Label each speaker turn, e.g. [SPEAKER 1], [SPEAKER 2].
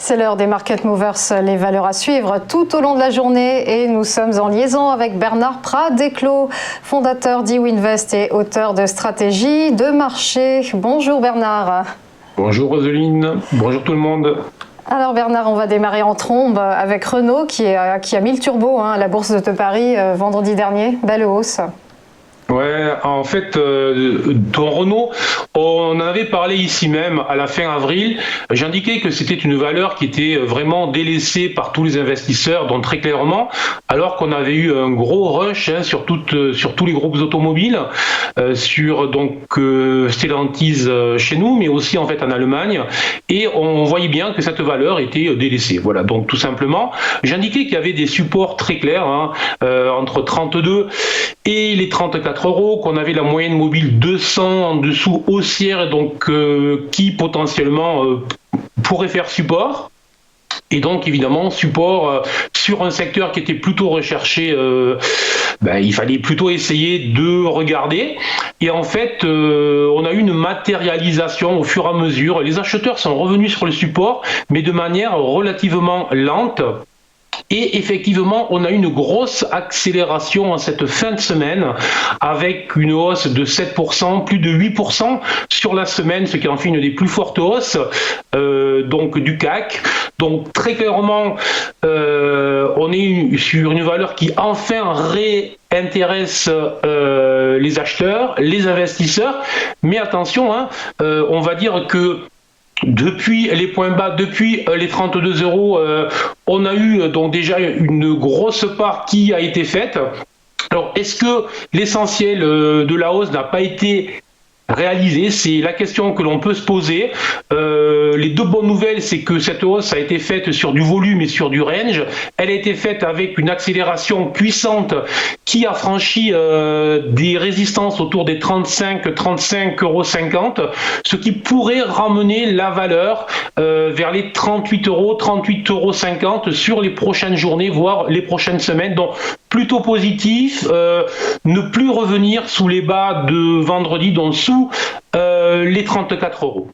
[SPEAKER 1] C'est l'heure des Market Movers, les valeurs à suivre tout au long de la journée et nous sommes en liaison avec Bernard Prat-Desclos, fondateur d'Ewinvest et auteur de stratégie de marché. Bonjour Bernard.
[SPEAKER 2] Bonjour Roseline, bonjour tout le monde.
[SPEAKER 1] Alors Bernard, on va démarrer en trombe avec Renault qui a mis le turbo à la bourse de Paris vendredi dernier. Belle hausse.
[SPEAKER 2] Ouais, en fait, ton Renault, on en avait parlé ici même à la fin avril. J'indiquais que c'était une valeur qui était vraiment délaissée par tous les investisseurs, donc très clairement, alors qu'on avait eu un gros rush sur tous les groupes automobiles, sur Stellantis chez nous, mais aussi en fait en Allemagne, et on voyait bien que cette valeur était délaissée. Voilà, donc tout simplement, j'indiquais qu'il y avait des supports très clairs entre 32 et les 34 euros, qu'on avait la moyenne mobile 200 en dessous haussière, donc qui potentiellement pourrait faire support. Et donc évidemment support sur un secteur qui était plutôt recherché, il fallait plutôt essayer de regarder. Et en fait, on a eu une matérialisation au fur et à mesure. Les acheteurs sont revenus sur le support, mais de manière relativement lente. Et effectivement, on a eu une grosse accélération en cette fin de semaine avec une hausse de 7%, plus de 8% sur la semaine, ce qui en fait une des plus fortes hausses du CAC. Donc très clairement, on est sur une valeur qui enfin réintéresse les acheteurs, les investisseurs. Mais attention, on va dire que depuis les points bas, depuis les 32 euros, on a eu donc déjà une grosse part qui a été faite. Alors, est-ce que l'essentiel de la hausse n'a pas été réalisé? C'est la question que l'on peut se poser. Les deux bonnes nouvelles, c'est que cette hausse a été faite sur du volume et sur du range. Elle a été faite avec une accélération puissante qui a franchi des résistances autour des 35,50 €, ce qui pourrait ramener la valeur vers les 38,50 € sur les prochaines journées, voire les prochaines semaines. Donc plutôt positif, ne plus revenir sous les bas de vendredi, donc sous les 34 euros.